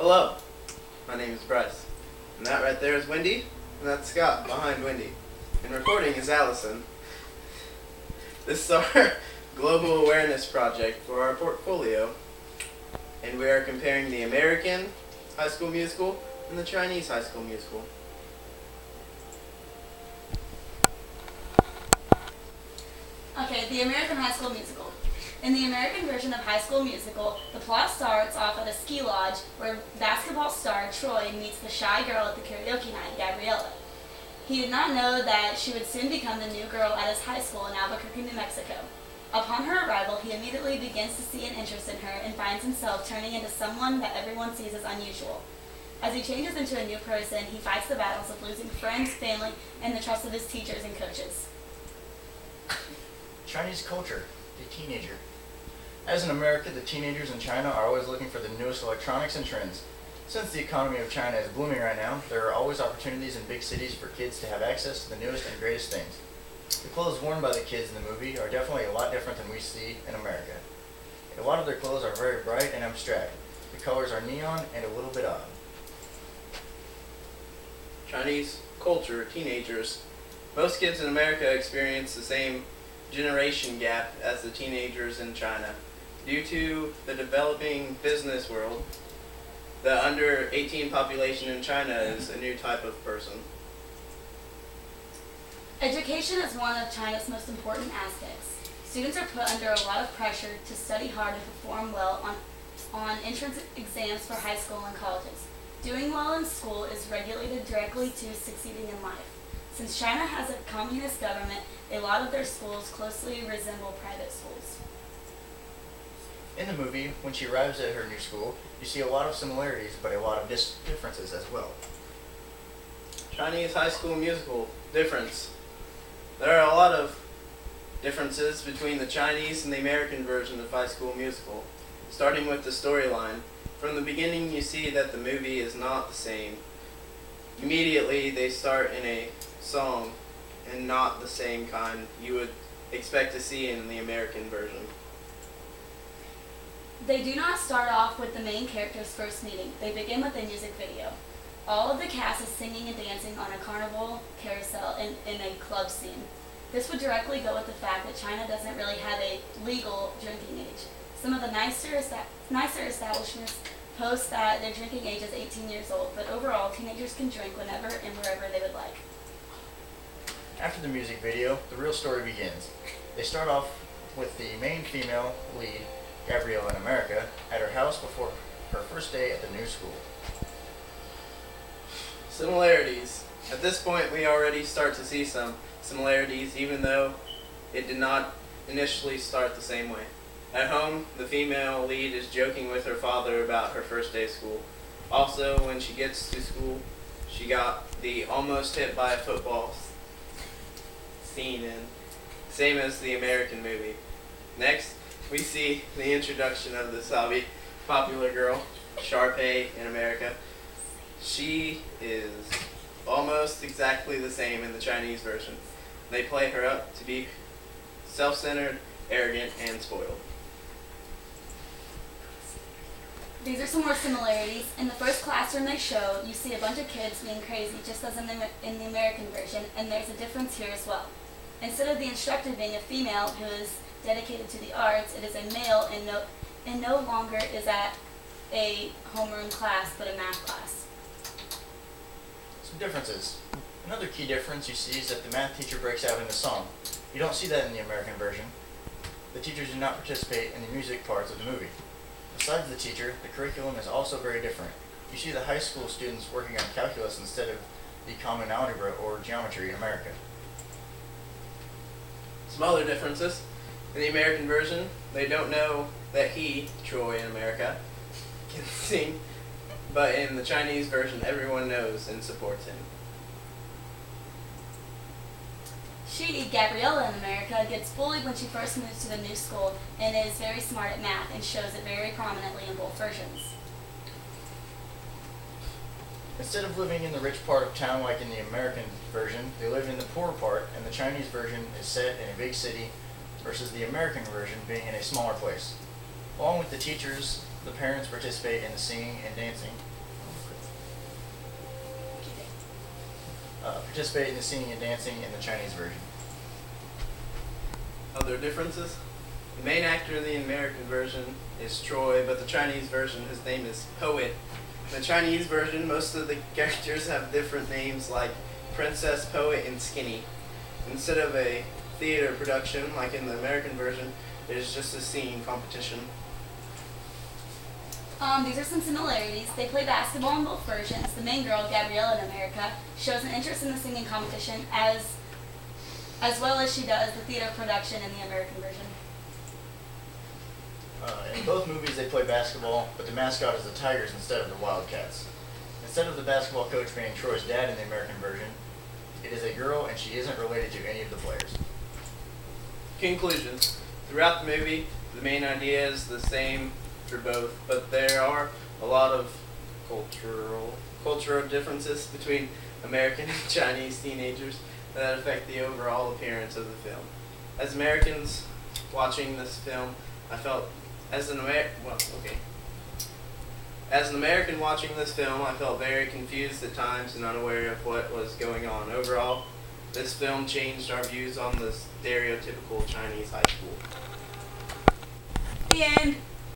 Hello, my name is Bryce, and that right there is Wendy, and that's Scott behind Wendy, and recording is Allison. This is our global awareness project for our portfolio, and we are comparing the American High School Musical and the Chinese High School Musical. Okay, the American High School Musical. In the American version of High School Musical, the plot starts off at a ski lodge where basketball star Troy meets the shy girl at the karaoke night, Gabriella. He did not know that she would soon become the new girl at his high school in Albuquerque, New Mexico. Upon her arrival, he immediately begins to see an interest in her and finds himself turning into someone that everyone sees as unusual. As he changes into a new person, he fights the battles of losing friends, family, and the trust of his teachers and coaches. Chinese culture, the teenager. As in America, the teenagers in China are always looking for the newest electronics and trends. Since the economy of China is booming right now, there are always opportunities in big cities for kids to have access to the newest and greatest things. The clothes worn by the kids in the movie are definitely a lot different than we see in America. A lot of their clothes are very bright and abstract. The colors are neon and a little bit odd. Chinese culture, teenagers. Most kids in America experience the same generation gap as the teenagers in China. Due to the developing business world, the under 18 population in China is a new type of person. Education is one of China's most important aspects. Students are put under a lot of pressure to study hard and perform well on entrance exams for high school and colleges. Doing well in school is regulated directly to succeeding in life. Since China has a communist government, a lot of their schools closely resemble private schools. In the movie, when she arrives at her new school, you see a lot of similarities, but a lot of differences as well. Chinese High School Musical, difference. There are a lot of differences between the Chinese and the American version of High School Musical, starting with the storyline. From the beginning, you see that the movie is not the same. Immediately, they start in a song and not the same kind you would expect to see in the American version. They do not start off with the main character's first meeting. They begin with a music video. All of the cast is singing and dancing on a carnival carousel in a club scene. This would directly go with the fact that China doesn't really have a legal drinking age. Some of the nicer establishments post that their drinking age is 18 years old, but overall, teenagers can drink whenever and wherever they would like. After the music video, the real story begins. They start off with the main female lead, Gabrielle in America, at her house before her first day at the new school. Similarities. At this point, we already start to see some similarities, even though it did not initially start the same way. At home, the female lead is joking with her father about her first day of school. Also, when she gets to school, she got the almost hit by a football scene in, same as the American movie. Next, we see the introduction of this hobby popular girl, Sharpay in America. She is almost exactly the same in the Chinese version. They play her up to be self-centered, arrogant, and spoiled. These are some more similarities. In the first classroom they show, you see a bunch of kids being crazy, just as in the American version, and there's a difference here as well. Instead of the instructor being a female who is dedicated to the arts, it is a male and no longer is at a homeroom class, but a math class. Some differences. Another key difference you see is that the math teacher breaks out in the song. You don't see that in the American version. The teachers do not participate in the music parts of the movie. Besides the teacher, the curriculum is also very different. You see the high school students working on calculus instead of the common algebra or geometry in America. Some other differences. In the American version, they don't know that he, Troy in America, can sing, but in the Chinese version, everyone knows and supports him. She, Gabriella in America, gets bullied when she first moves to the new school and is very smart at math and shows it very prominently in both versions. Instead of living in the rich part of town like in the American version, they live in the poor part, and the Chinese version is set in a big city versus the American version being in a smaller place. Along with the teachers the parents participate in the singing and dancing. Participate in the singing and dancing in the Chinese version. Other differences? The main actor in the American version is Troy, but the Chinese version, his name is Poet. In the Chinese version, most of the characters have different names like Princess, Poet, and Skinny. Instead of a theater production, like in the American version, it is just a singing competition. These are some similarities. They play basketball in both versions. The main girl, Gabriella in America, shows an interest in the singing competition as well as she does the theater production in the American version. In both movies, they play basketball, but the mascot is the Tigers instead of the Wildcats. Instead of the basketball coach being Troy's dad in the American version, it is a girl and she isn't related to any of the players. Conclusions. Throughout the movie, the main idea is the same for both, but there are a lot of cultural differences between American and Chinese teenagers that affect the overall appearance of the film. As Americans watching this film, As an American watching this film, I felt very confused at times and unaware of what was going on. Overall, this film changed our views on the stereotypical Chinese high school. The end.